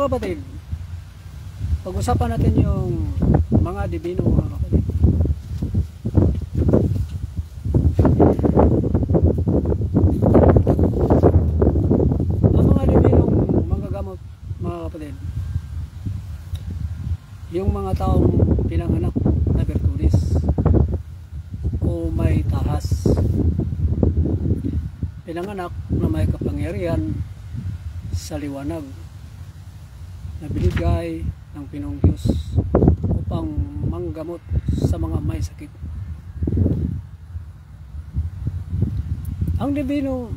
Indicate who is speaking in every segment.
Speaker 1: kapatid, pag-usapan natin yung mga dibino mga kapatid. Ang mga dibinong manggagamot mga kapatid, yung mga taong pinanganak na bertulis o may tahas, pinanganak na may kapangyarihan sa liwanag na binigay ng Pinoong Diyos upang manggamot sa mga may sakit. Ang dibino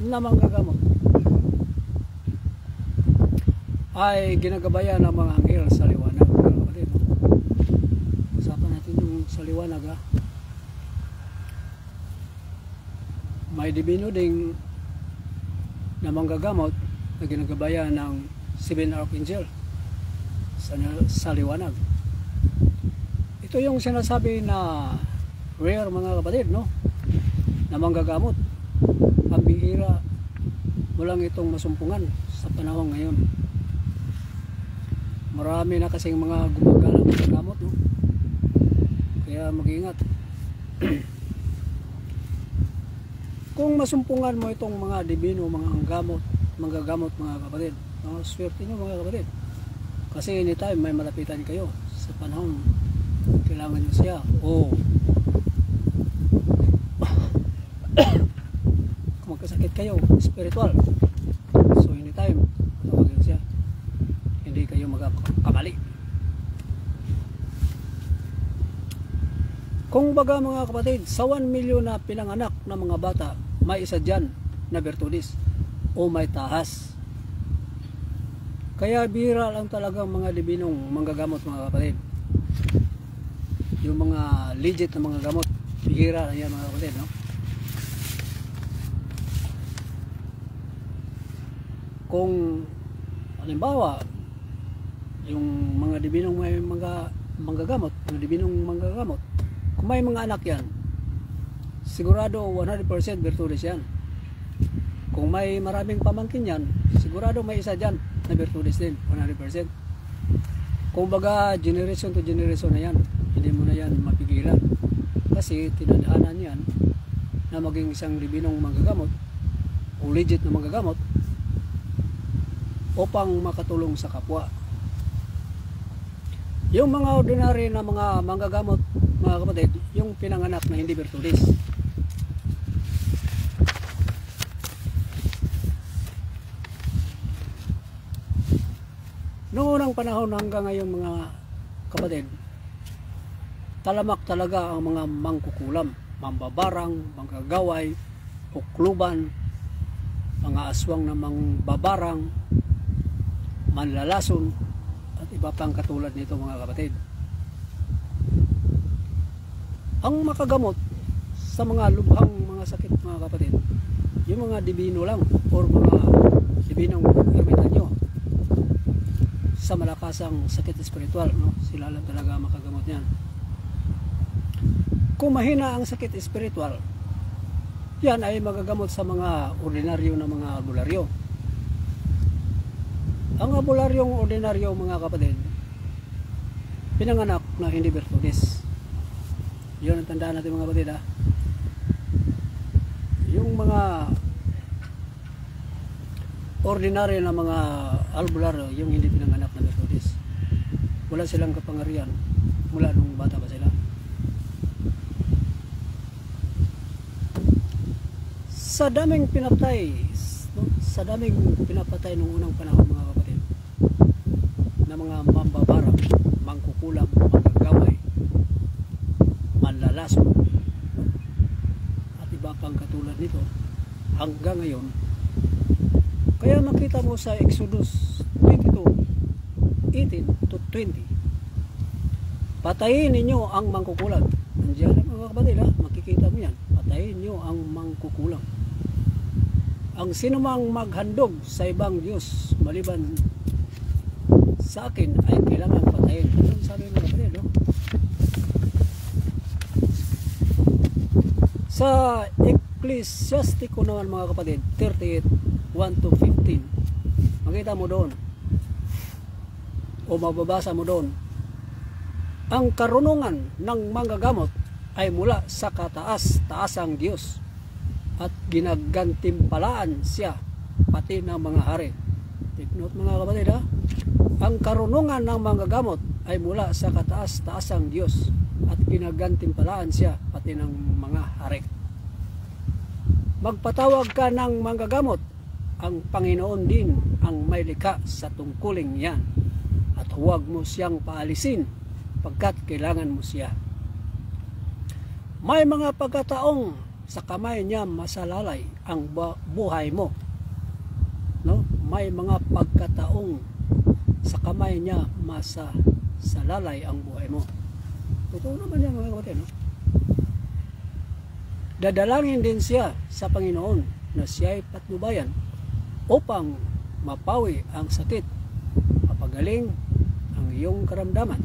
Speaker 1: na manggagamot ay ginagabayan ng mga anghel sa liwanag. Usapan natin yung sa liwanag ha. May dibino ding na manggagamot na ginagabayan ng 7 Archangel sa liwanag. Ito yung sinasabi na rare mga kapatid, no? Na manggagamot. Ang bihira mo lang itong masumpungan sa panahon ngayon. Marami na kasing mga gumagalang manggagamot, no? Kaya mag-ingat. Kung masumpungan mo itong mga dibino, mga manggagamot mga kapatid, swerte nyo mga kapatid. Kasi anytime may malapitan kayo sa panahon kailangan nyo siya o kung magkasakit kayo spiritual, so anytime tawagin siya, hindi kayo magkakamali. Kung baga mga kapatid, sa 1 milyon na pinanganak na mga bata, may isa dyan na bertulis o may tahas. Kaya bihira lang talagang mga dibinong manggagamot mga kapatid. Yung mga legit na mga gamot, bihira lang yan mga kapatid, no? Kung halimbawa yung mga dibinong may manggagamot, mga dibinong manggagamot, kung may mga anak yan, sigurado 100% bertulis yan. Kung may maraming pamangkin yan, sigurado may isa dyan na bertulis din, 100%. Kung baga generation to generation na yan, hindi mo na yan mapigilan. Kasi tinadhaanan yan na maging isang dibinong manggagamot o legit na manggagamot upang makatulong sa kapwa. Yung mga ordinary na mga manggagamot mga kapatid, yung pinanganak na hindi bertulis, noong unang panahon hanggang ngayon mga kapatid, talamak talaga ang mga mangkukulam, mambabarang, manggagaway, ukluban, mga aswang na mangbabarang, manlalason, at iba pang katulad nito mga kapatid. Ang makagamot sa mga lubhang mga sakit mga kapatid, yung mga dibino lang or mga dibinong ermitanyo sa malakasang sakit espiritual, no? Sila lang talaga makagamot niyan. Kung mahina ang sakit espiritual, yan ay magagamot sa mga ordinaryo na mga albularyo. Ang albularyong ordinaryo mga kapatid, pinanganak na hindi bertulis. Yun ang tandaan natin mga kapatid ha. Yung mga ordinary na mga albularyo, yung hindi pinanganak na bertulis, wala silang kapangyarihan mula nung bata pa sila. Sa daming pinatay, no? Sa daming pinapatay nung unang panahon mga kapatid, na mga mambabarang, mangkukulam, manggagaway, manlalason, at iba pang katulad nito hanggang ngayon. Kaya makita mo sa Exodus 22:18 to 20, patayin ninyo ang mangkukulam. Nandiyan mga kapatid ha, makikita mo yan. Patayin nyo ang mangkukulam. Ang sinumang maghandog sa ibang Diyos maliban sa akin ay kailangan patayin. Ano sabi mga kapatid, no? Sa Ecclesiastico naman mga kapatid, 38:1 to 15, makita mo doon o mababasa mo doon, ang karunungan ng manggagamot ay mula sa kataas-taasang Diyos at ginagantimpalaan siya pati ng mga hari. Take note mga kapatid ha. Ang karunungan ng manggagamot ay mula sa kataas-taasang Diyos at ginagantimpalaan siya pati ng mga hari. Magpatawag ka ng manggagamot, ang Panginoon din ang may likha sa tungkuling yan, at huwag mo siyang paalisin pagkat kailangan mo siya. May mga pagkataong sa kamay niya masalalay ang buhay mo, no? May mga pagkataong sa kamay niya masasalalay ang buhay mo. Totoo naman yan mga kapatid, no? Dadalangin din siya sa Panginoon na siya'y patnubayan upang mapawi ang sakit, mapagaling ang iyong karamdaman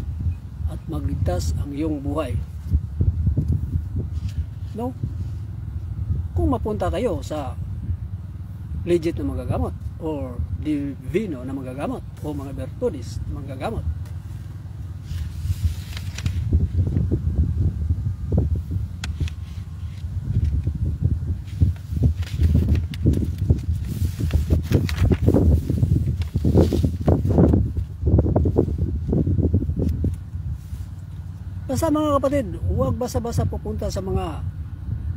Speaker 1: at magligtas ang iyong buhay. No? Kung mapunta kayo sa legit na manggagamot or divino na manggagamot o mga bertudis na manggagamot, basta mga kapatid, huwag basa-basa pupunta sa mga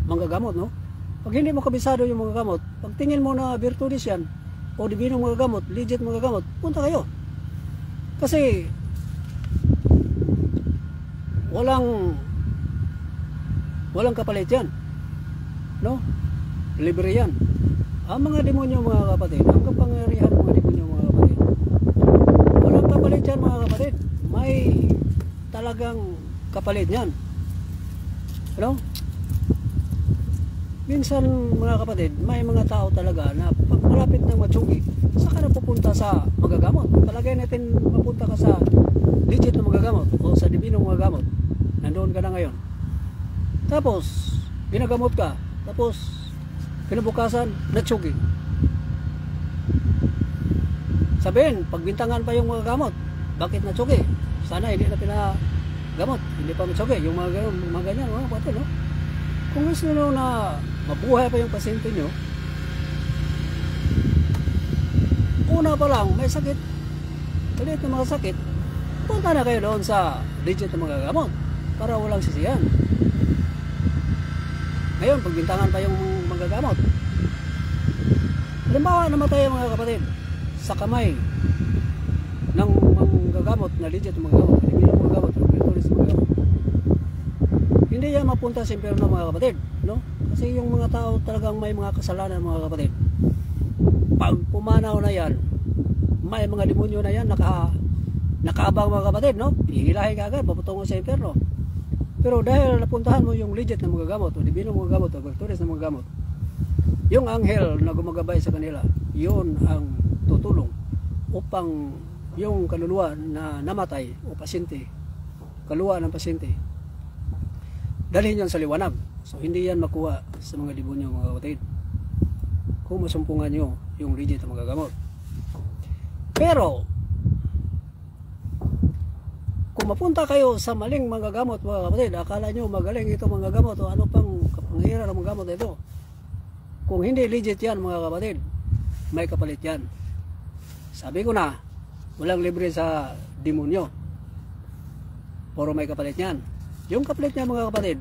Speaker 1: manggagamot, no? Pag hindi mo kabisado yung manggagamot, pag tingin mo na virtudes yan o divino manggagamot, legit manggagamot, punta kayo. Kasi walang kapalit yan, no? Libre yan. Ang mga demonyo mga kapatid, ang kapangyarihan ng mga demonyo mga kapatid, walang kapalit yan mga kapatid. May talagang kapalit niyan. Ano? Minsan mga kapatid, may mga tao talaga na pag malapit ng matsugi, saka na pupunta sa magagamot. Palagay natin mapunta ka sa legit na magagamot o sa divino magagamot. Nandoon ka na ngayon. Tapos, ginagamot ka. Tapos, kinabukasan, natsugi. Sabihin, pagbintangan pa yung magagamot. Bakit natsugi? Sana hindi na pinagamot. Hindi pa matsugi. Yung mga ganyan, mga kapatid, no? Kung gusto nyo na mabuhay pa yung pasyente nyo, una pa lang, may sakit, maliit na mga sakit, punta na kayo doon sa legit na magagamot para walang sisiyan. Ngayon, pagbintangan pa yung magagamot. Halimbawa, namatay ang mga kapatid sa kamay ng magagamot na legit na magagamot, hindi yung magagamot, hindi yan mapunta sa impyerno mga kapatid, no? Kasi yung mga tao talagang may mga kasalanan mga kapatid. Pag pumanaw na yan, may mga demonyo na yan nakaabang mga kapatid, no? Hihilahin ka agad, paputungo sa impyerno. Pero dahil napuntahan mo yung legit na magagamot o divino magagamot o virtudes na magagamot, yung anghel na gumagabay sa kanila, yun ang tutulong upang yung kaluluwa na namatay o pasyente, kaluluwa ng pasyente, dalhin yan sa liwanag. So hindi yan makuha sa mga demonyo mga kapatid kung masumpungan nyo yung legit na magagamot. Pero kung mapunta kayo sa maling manggagamot mga kapatid, akala nyo magaling ito manggagamot o ano pang kapangyarihan ng manggagamot ito, kung hindi legit yan mga kapatid, may kapalit yan. Sabi ko na, walang libre sa demonyo, puro may kapalit yan. Yung kapalit niya mga kapatid,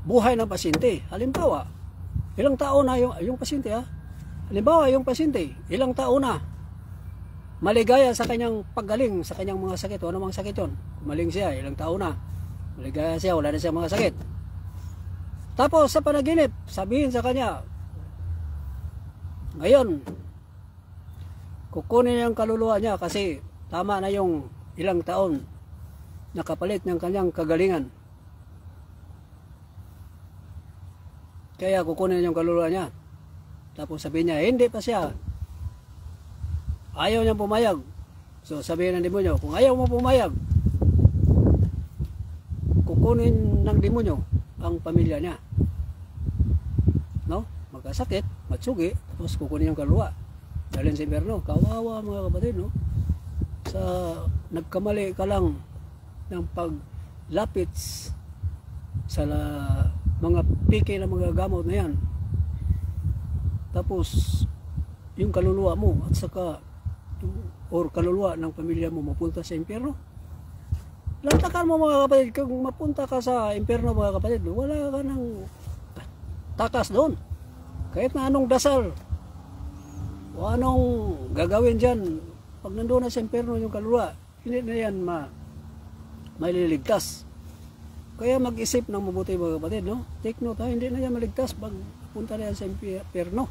Speaker 1: buhay ng pasyente. Halimbawa, ilang taon na yung pasyente ha? Halimbawa, yung pasyente, ilang taon na maligaya sa kanyang paggaling sa kanyang mga sakit o anumang sakit yun. Maling siya, ilang taon na maligaya siya, wala na siya mga sakit. Tapos sa panaginip, sabihin sa kanya, ngayon kukunin niya ang kaluluwa niya kasi tama na yung ilang taon nakapalit ng kanyang kagalingan. Kaya kukunin niya yung kaluluwa niya. Tapos sabihin niya, hindi pa siya. Ayaw niyang pumayag. So sabihin ng demonyo, kung ayaw mo pumayag, kukunin ng demonyo ang pamilya niya. No? Magkasakit, matsugi, tapos kukunin yung kaluluwa. Dalhin sa impyerno. Kawawa mga kapatid, no? sa nagkamali ka lang ng paglapit sa mga pike na mga gamot na yan, tapos yung kaluluwa mo at saka or kaluluwa ng pamilya mo mapunta sa impyerno, lantakan mo mga kapatid. Kung mapunta ka sa impyerno mga kapatid, wala ka ng takas doon. Kahit na anong dasal o anong gagawin dyan, pag nandoon na sa impyerno yung kaluluwa, hindi na yan maliligtas. Kaya mag-isip ng mabuti mga kapatid, no? Take note, ha? Hindi na yan maligtas pag punta na yan sa impyerno.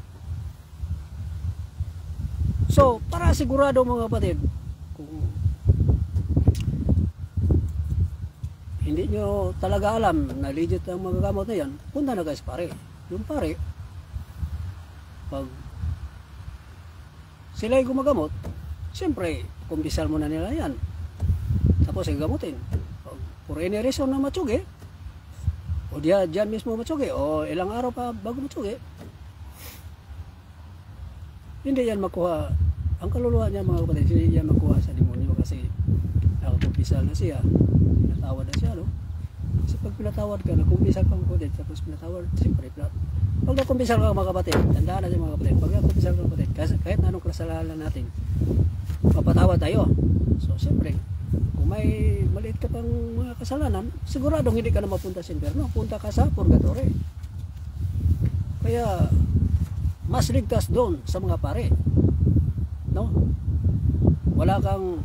Speaker 1: So, para sigurado mga kapatid, kung hindi nyo talaga alam na legit ang mga gamot na yan, punta na guys pare. Yung pare, pag sila ay gumagamot, siyempre, kumpisal mo na nila yan. Tapos ay gamutin. Pag for any reason na matsugi, o diyan mismo matsugi, o ilang araw pa bago matsugi, hindi yan makuha. Ang kaluluwa niya mga kapatid, hindi yan makuha sa demonyo kasi nakakumpisal na siya. Pinatawad na siya, no? Kasi pag pinatawad ka, nakumpisal ka mga kapatid, tapos pinatawad, siyempre, pag nakumpisal ka mga kapatid, tandaan natin mga kapatid, pag nakumpisal ka mga kapatid, kahit na anong kasalanan natin, mapatawad tayo. So, siyempre, kung may maliit ka pang mga kasalanan, siguradong hindi ka na mapunta sa impyerno, punta ka sa purgatory. Kaya, mas ligtas doon sa mga pare. No? Wala kang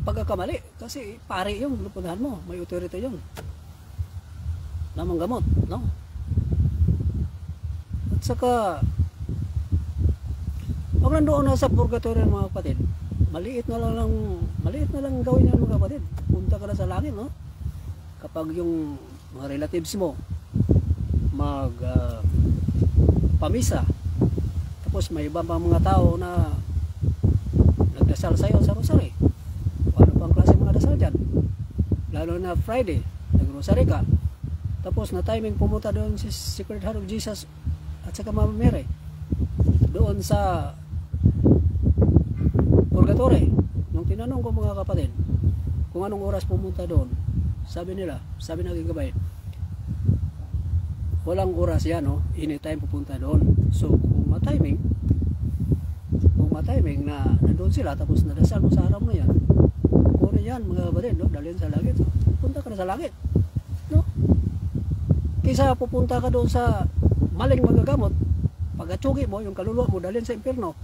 Speaker 1: pagkakamali kasi pare yung lupunahan mo, may authority yun na manggamot, no? At saka pag nandoon na sa purgatory mga kapatid, maliit na lang gawin yan mga kapatid, punta ka na sa langit, no? Kapag yung mga relatives mo pamisa, tapos may iba pang mga tao na nagdasal sa'yo sa rosary, ano pang klase mga dasal dyan, lalo na Friday nag-rosary ka, tapos na timing pumunta doon si Sacred Heart of Jesus at saka Mama Mary doon sa purgatory. Nung tinanong ko mga kapatid kung anong oras pumunta doon, sabi ng gabay, walang oras yan, no? Anytime pupunta doon. So kung matiming na nandun sila tapos nadasal mo sa araw na yan, kunin yan mga kapatid, no? Dalhin sa langit, so, punta ka na sa langit, no? Kaysa pupunta ka doon sa maling magagamot, pag-atsugi mo yung kaluluwa mo dalhin sa impyerno,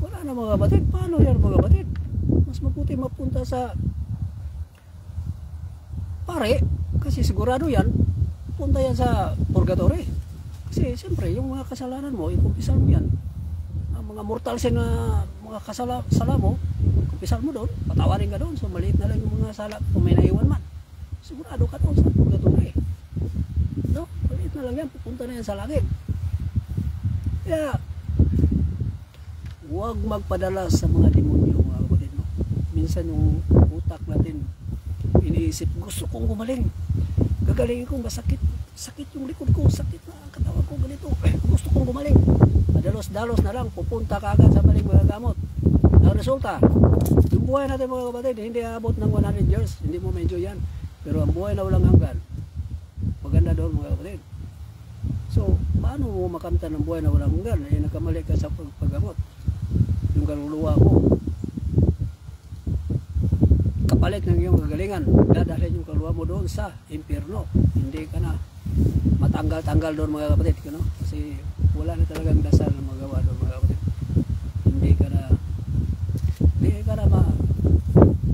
Speaker 1: wala na mga kapatid. Paano yan mga kapatid? Mas mabuti mapunta sa pare, kasi sigurado yan punta yan sa purgatory. Kasi siyempre yung mga kasalanan mo, ikumpisal mo yan. Ang mga mortal sin na mga sala mo, kumpisal mo doon, patawarin ka doon. So maliit na lang yung mga sala kung may naiwan man, sigurado ka doon sa purgatory, no? Maliit na lang yan, pupunta na yan sa langit. Kaya huwag magpadala sa mga demonyo mga kapatid, no? Minsan yung utak natin iniisip, gusto kong gumaling, gagalingin ko, sakit yung likod ko, sakit na ang katawan ko, ganito, gusto kong gumaling, madalos-dalos na lang, pupunta ka agad sa maling mga gamot. Ang resulta, yung buhay natin mga kapatid, hindi aabot ng 100 years, hindi mo ma-enjoy yan, pero ang buhay na walang hanggan, maganda doon mga kapatid. So, paano mo makamtan ng buhay na walang hanggan? Eh, nagkamali ka sa paggamot. Yung kaluluwa mo, kapalit ng iyong kagalingan, dadalhin yung kaluluwa mo doon sa impyerno. Hindi ka na matanggal-tanggal doon mga kapatid, no? Kasi wala na talagang dasal na magawa doon mga kapatid. Hindi ka na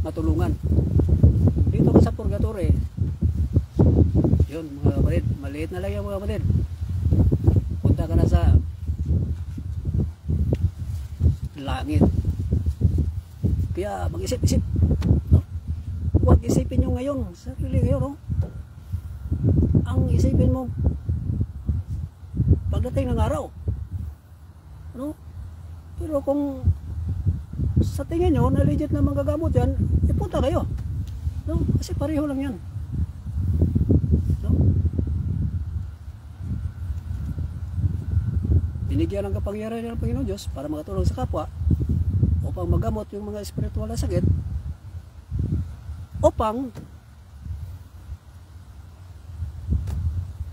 Speaker 1: matulungan. Dito ka sa purgatory, yun mga kapatid, maliit na lang yung mga kapatid. Punta ka na sa langit. Kaya mag-isip-isip, no? Huwag isipin nyo ngayon, sarili ngayon, no? Ang isipin mo pagdating ng araw, no? Pero kung sa tingin nyo na legit na magagamot yan, ipunta kayo, no? Kasi pareho lang yan, no? Binigyan ng kapangyarihan ng Panginoon Diyos para makatulong sa kapwa, upang magamot yung mga spiritual na sakit, upang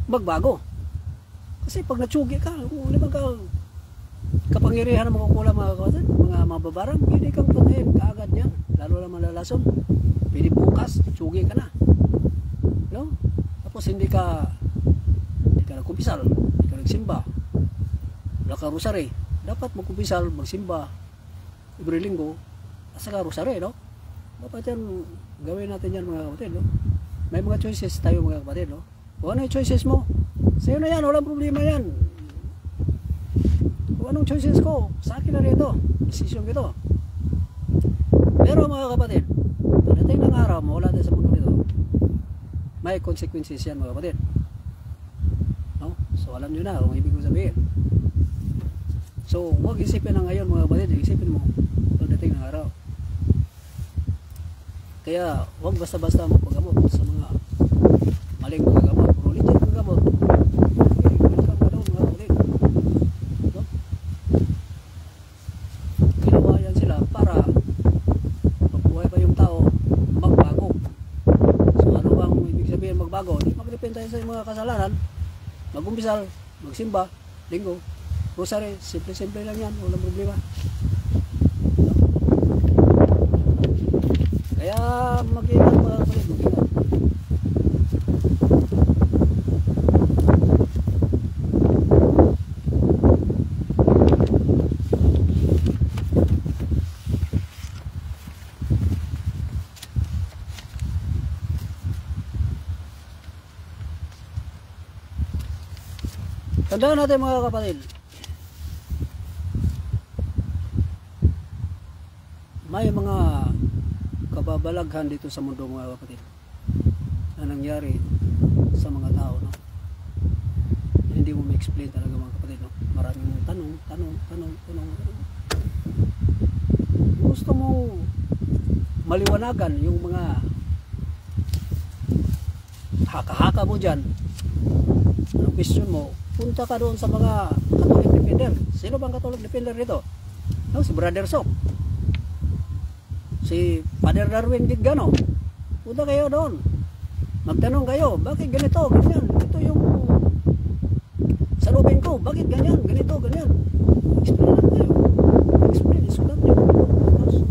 Speaker 1: magbago. Kasi pag natsugi ka, kung ano ka kapangyarihan ng makukulang mga kapatid, mga mababarang, hindi kang patayin kaagad yan, lalo na malalason. Pwede bukas, tsugi ka na, no? Tapos hindi ka nagkumpisal, hindi ka nagsimba, wala ka rosary. Dapat magkumpisal, magsimba every linggo at saka rosary, no? Dapat yan, gawin natin yan mga kapatid, no? May mga choices tayo mga kapatid, no? Kung ano yung choices mo, sa'yo na yan, walang problema yan. Kung anong choices ko, sa akin na rin ito, decision ko ito. Pero mga kapatid, pagdating ng araw, mawala tayo sa mundo nito, may consequences yan mga kapatid, no? So alam nyo na kung ibig ko sabihin. So huwag isipin na ngayon mga kapatid, isipin mo pagdating ng araw. Kaya huwag basta-basta magpagamot sa mga maling mga gamot, pero legit mga gamot. Welcome ka doon mga kapatid, no? Ginawa yan sila para mabuhay pa yung tao, magbago. So ano bang ibig sabihin magbago? Di mag-depend tayo sa mga kasalanan, mag-umpisal, magsimba, linggo, rosary, simple-simple lang yan, walang problema. Kaya mag-ingat mga kapatid, mag-ingat. Tandaan natin mga kapatid, may mga kababalaghan dito sa mundo mga kapatid na nangyari sa mga tao, no? Hindi mo ma-explain talaga mga kapatid, no? Maraming tanong. Gusto mong maliwanagan yung mga haka-haka mo dyan, anong question mo, punta ka doon sa mga Catholic Defender. Sino bang Catholic Defender dito? No, si Brother Sok, si Father Darwin Gitgano. Punta kayo doon, magtanong kayo, bakit ganito, ganyan, ito yung salubin ko, bakit ganyan, ganito, ganyan. Explain lang kayo, explain, isulat nyo, tapos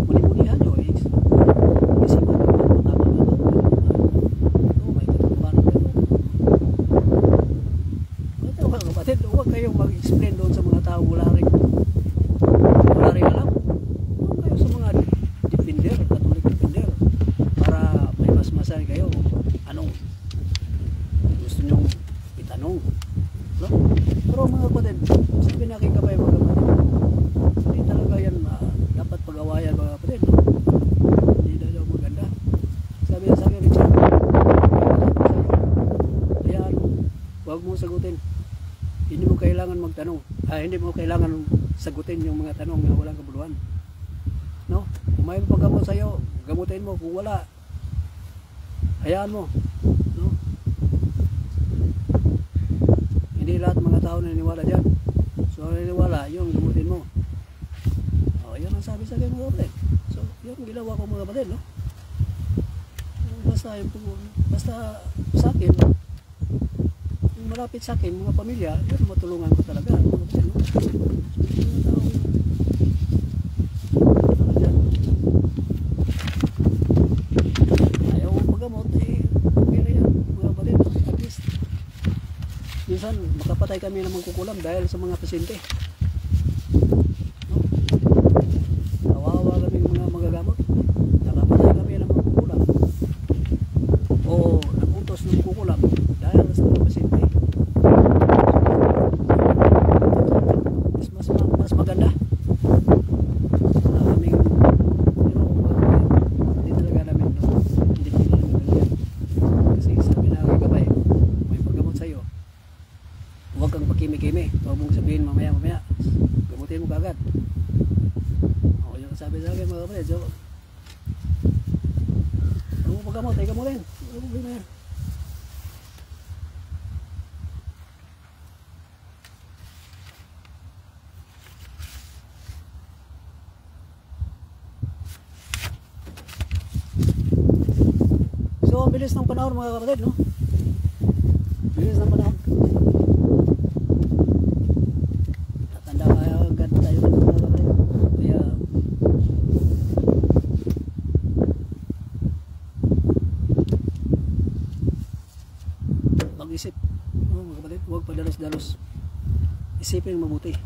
Speaker 1: muli-mulihan nyo, isipan nyo, tama na ito, may katutubanan ito. Ito mga kapatid, huwag kayong mag-explain doon sa mga tao wala rin alam. Huwag kayo sa mga defender, Catholic defender, para may masmasan kayo anong gusto nyong itanong, no? Pero mga kapatid, sabi na aking kabay mga kapatid, hindi talaga yan dapat pag-awayan mga kapatid, no? Hindi na daw maganda. Sabi na sa akin, Richard, ayan, huwag mo sagutin, hindi mo kailangan magtanong, hindi mo kailangan sagutin yung mga tanong na walang kabuluhan, no? Kung may paggamot sa'yo, gamutin mo. Kung wala, hayaan mo, no? Hindi lahat mga tao naniniwala dyan. So naniniwala, yung gamutin mo. Yan ang sabi sa akin mga kapatid. So yun ang ginawa ko mga kapatid, no? Basta sa akin, yung malapit sa akin, mga pamilya, yun matulungan ko talaga mga kapatid, no? Yung tao ayaw magamot, okay na yan mga kapatid. At least minsan makapatay kami ng mangkukulam dahil sa mga pasyente, no? Kawawa kami mga magagamot, nakapatay kami ng mangkukulam o nagutos ng mangkukulam dahil sa mga pasyente. Mas maganda na kaming hindi talaga namin, no? Hindi pinagagalit. Kasi sabi na aking kabay, may paggamot sa'yo, huwag kang pakimi-kimi, huwag mong sabihin mamaya gamutin mo kagad. Yung sabi sa akin mga kapatid. So huwag mo paggamot, ay gamutin, huwag mo yan. bilis ng panahon mga kapatid, no? Bilis ng panahon. Tatanda kaya agad tayo ng mga kapatid. Kaya mag-isip, no, mga kapatid, huwag padalos-dalos. Isipin mabuti.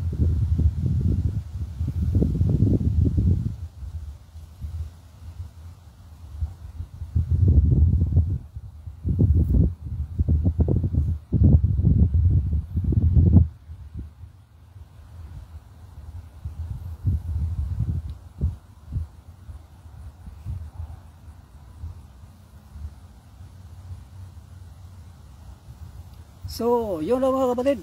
Speaker 1: So, yun lang mga kapatid.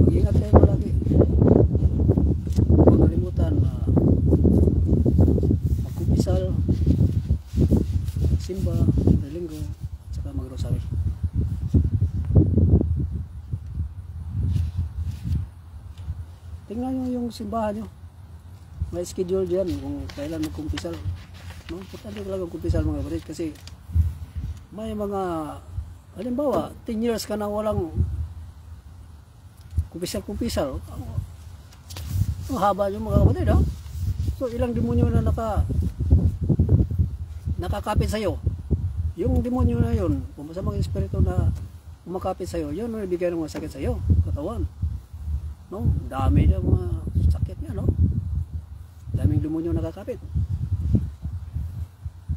Speaker 1: Mag-ingat kayo palagi. Huwag kalimutan na magkumpisal, magsimba, maglinggo, at saka magrosary. Tingnan nyo yung simbahan nyo. May schedule dyan kung kailan magkumpisal. No? Importante talaga kumpisal mga kapatid kasi may mga halimbawa 10 years ka na walang kumpisal haba yung mga kapatid, ha? So ilang demonyo na nakakapit sa'yo. Yung demonyo na yun, kung masamang espiritu na kumakapit sa'yo, yun ang ibigay ng mga sakit sa'yo, katawan, no? Dami na mga sakit niya, no? Daming demonyo nakakapit.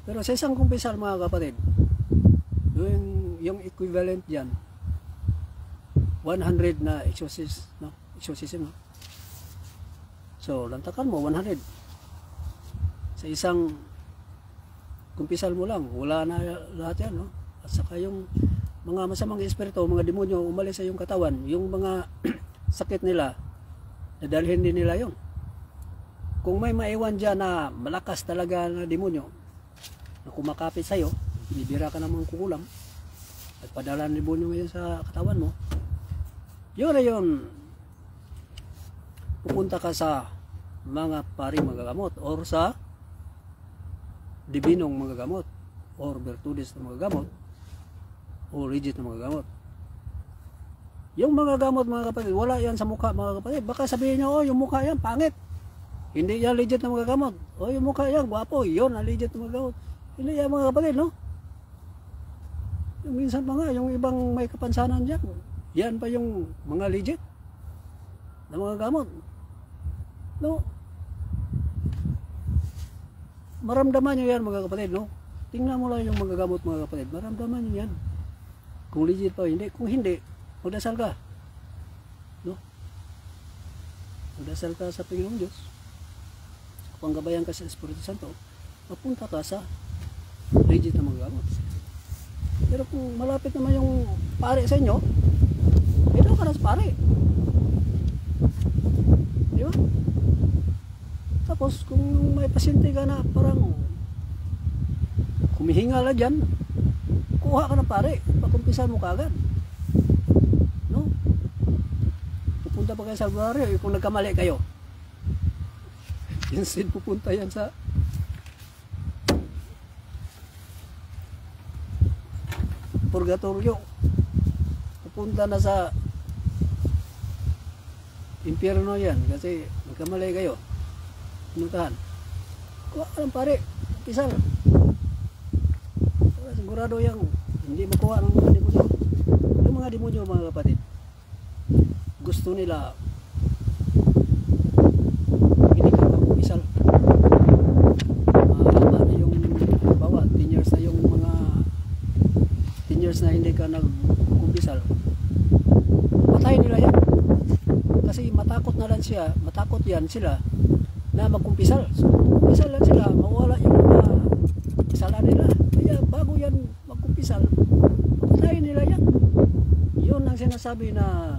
Speaker 1: Pero sa isang kumpisal mga kapatid, yung equivalent dyan, 100 na exorcism, no? Exorcism, no? So, lantakan mo, 100. Sa isang kumpisal mo lang, wala na lahat yan, no? At saka yung mga masamang espiritu, mga demonyo, umalis sa iyong katawan, yung mga sakit nila, nadalhin din nila yon. Kung may maiwan dyan na malakas talaga na demonyo, na kumakapit sa'yo, bibira ka namang kukulam at padala ng demonyo ngayon sa katawan mo, yun na yun, pupunta ka sa mga paring magagamot or sa dibinong magagamot or bertudes na magagamot o rigid na magagamot. Yung mga gamot mga kapatid, wala yan sa mukha mga kapatid. Baka sabihin nyo, oh yung mukha yan pangit, hindi yan legit na magagamot. O yung mukha yan gwapo, yun ang legit na magagamot. Hindi yan mga kapatid, no? Yung minsan pa nga, yung ibang may kapansanan dyan, yan pa yung mga legit na mga gamot, no? Maramdaman nyo yan mga kapatid, no? Tingnan mo lang yung mga gamot mga kapatid, maramdaman nyo yan kung legit pa o hindi. Kung hindi, magdasal ka, no? Magdasal ka sa Panginoong Diyos, panggabayan ka sa Espiritu Santo, mapunta ka sa legit na mga gamot. Pero kung malapit naman yung pare sa inyo, ito ka na sa pare, di ba? Tapos kung may pasyente ka na parang humihinga na dyan, kuha ka na pare, pakumpisan mo kagad, no? Pupunta pa kayo sa albularyo, kung nagkamali kayo, instead pupunta yan sa purgatorio, pupunta na sa impyerno yan kasi nagkamali kayo, pinuntahan, kuha ka ng pare, pisal, sigurado yung hindi makuha ng mga demonyo. Yung mga demonyo mga kapatid, gusto nila hindi ka magpisal. Mahaba na yung bawa 10 years na yung mga 10 years na hindi ka nagkumpisal, patayin nila yan kasi matakot na lang siya, matakot yan sila na magkumpisal. So kumpisal lang sila, mawala yung mga kasalanan nila. Kaya bago yan magkumpisal, patayin nila yan. Yun ang sinasabi na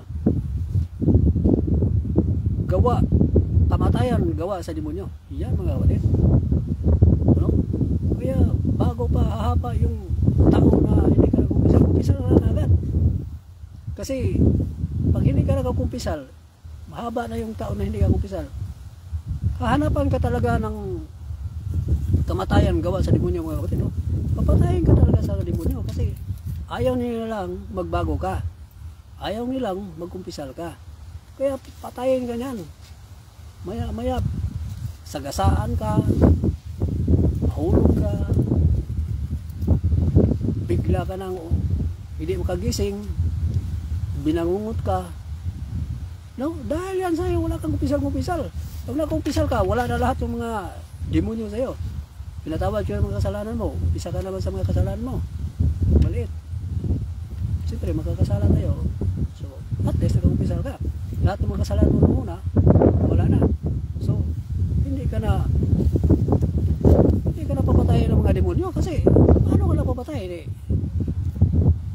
Speaker 1: gawa, kamatayan gawa sa demonyo. Yan mga kapatid, ano? Kaya bago pa hahaba yung tao na hindi ka nagkumpisal, kumpisal na agad. Kasi pag hindi ka nagkumpisal, mahaba na yung tao na hindi ka kumpisal, hahanapan ka talaga ng kamatayan gawa sa demonyo mga kapatid. No? Papatayin ka talaga sa demonyo kasi ayaw nilang magbago ka. Ayaw nilang magkumpisal ka. Kaya patayin ka niyan. Maya sagasaan ka, mahulog ka, bigla ka nang hindi makagising, binangungot ka. No? Dahil yan sa'yo, wala kang kumpisal-kumpisal. Pag nakumpisal ka, wala na lahat yung mga demonyo sa'yo. Pinatawad ko yung mga kasalanan mo. Umpisa ka naman sa mga kasalanan mo. Maliit. Siyempre, magkakasala tayo. So, at least nakakumpisal ka. Lahat ng mga kasalanan mo muna, wala na. So, hindi ka na papatayin ng mga demonyo kasi paano ka na papatayin eh?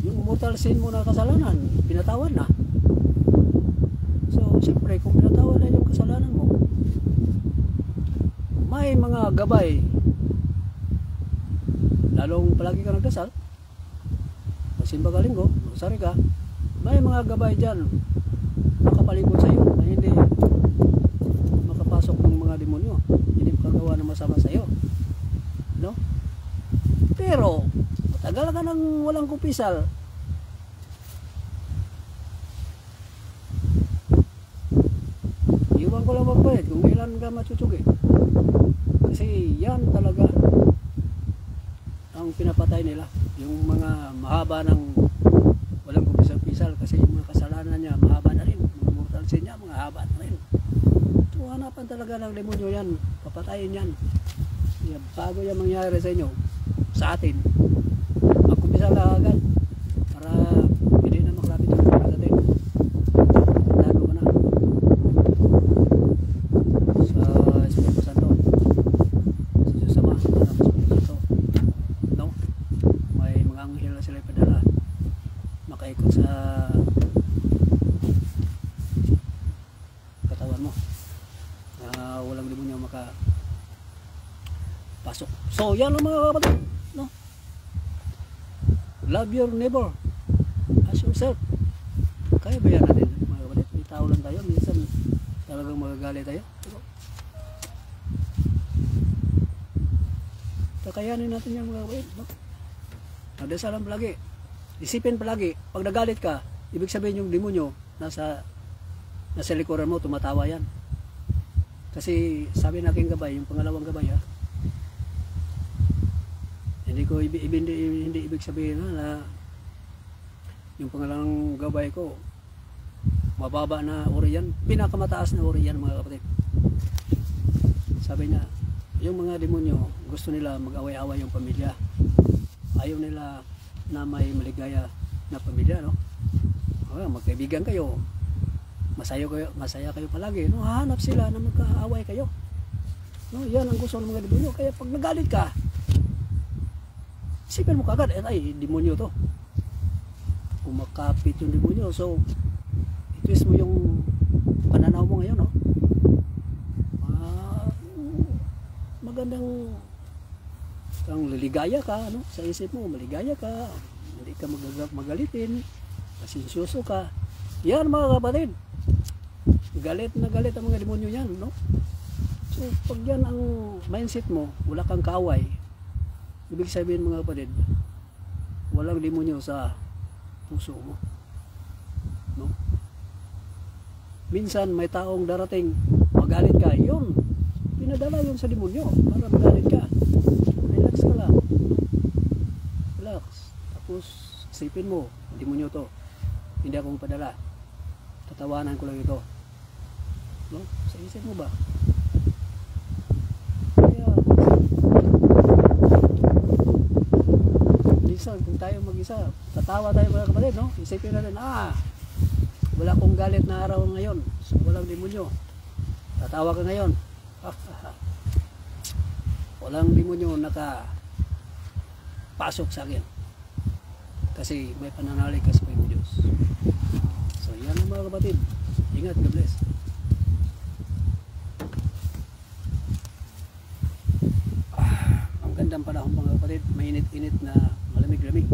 Speaker 1: Yung mortal sin mo na kasalanan, pinatawad na. So, siyempre, kung pinatawad na yung kasalanan mo, may mga gabay, lalong palagi ka nagdasal, magsimba ka linggo, magsari ka, may mga gabay dyan nakapalingkod sa iyo na hindi makapasok ng mga demonyo, hindi makagawa ng masama sa iyo, no? Pero matagal ka nang walang kumpisal, iwan ko lang magbayad kung ilan ka matutsugi kasi yan talaga ang pinapatay nila, yung mga mahaba ng walang kumpisal-pisal kasi yung mga kasalanan niya mahaba na rin, mga mortal sin niya mga haba na rin. So hanapan talaga ng demonyo yan, papatayin yan. Bago yan mangyari sa inyo, sa atin, magkumpisal ka agad para hindi na makalapit yung mga natin. Tano ka na sa Espiritu Santo, sa Diyos Ama, Anak, Espiritu Santo, no? May mga anghel na sila ipadala makaikot sa katawan mo na walang demonyo makapasok. So yan ang mga kapatid, no? Love your neighbor as yourself. Kaya ba yan natin mga kapatid? May tao lang tayo, minsan talagang magagalit tayo, pero kakayanin natin yan mga kapatid, no? Magdasalan palagi, isipin palagi, pag nagalit ka, ibig sabihin yung demonyo nasa likuran mo, tumatawa yan. Kasi sabi na aking gabay, yung pangalawang gabay ha, hindi ibig sabihin na yung pangalawang gabay ko mababa na uri yan, pinakamataas na uri yan mga kapatid. Sabi niya, yung mga demonyo gusto nila mag-away-away yung pamilya, ayaw nila na may maligaya na pamilya, no? Magkaibigan kayo, masaya kayo palagi, no? Hahanap sila na magkaaway kayo, no? Yan ang gusto ng mga demonyo. Kaya pag nagalit ka, isipin mo kagad, ay demonyo to, kumakapit yung demonyo. So itwist mo yung pananaw mo ngayon, no? Magandang kang liligaya ka, no? Sa isip mo maligaya ka, hindi ka magalitin, pasensyoso ka. Yan mga kapatid, galit na galit ang mga demonyo yan, no? So pag yan ang mindset mo, wala kang kaaway, ibig sabihin mga kapatid, walang demonyo sa puso mo, no? Minsan may taong darating, magalit ka, yun, pinadala yun sa demonyo para magalit ka. Relax ka lang, relax. Tapos isipin mo, demonyo to, hindi akong padala, tatawanan ko lang ito, no? Sa isip mo ba? Kaya minsan kung tayo mag-isa, tatawa tayo mga kapatid, no? Isipin natin, wala akong galit na araw ngayon, so walang demonyo. Tatawa ka ngayon, walang demonyo nakapasok sa akin kasi may pananalig ka sa Panginoon Diyos. So yan ang mga kapatid, ingat, God bless. Ang gandang panahon mga kapatid, mainit-init na malamig-lamig,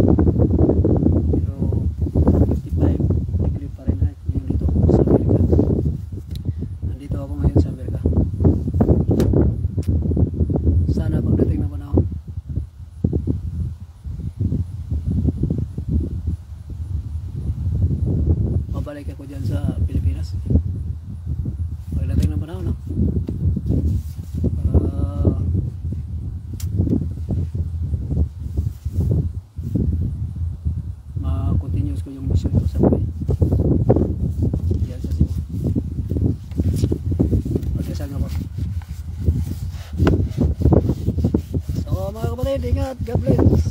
Speaker 1: pero 55 degree Fahrenheit yung dito sa Amerika. Nandito ako ngayon sa Amerika. tinapos ko yung mission ko sa buhay. Yan sa Cebu. Pagkasal nga po. So mga kapatid, ingat. God bless.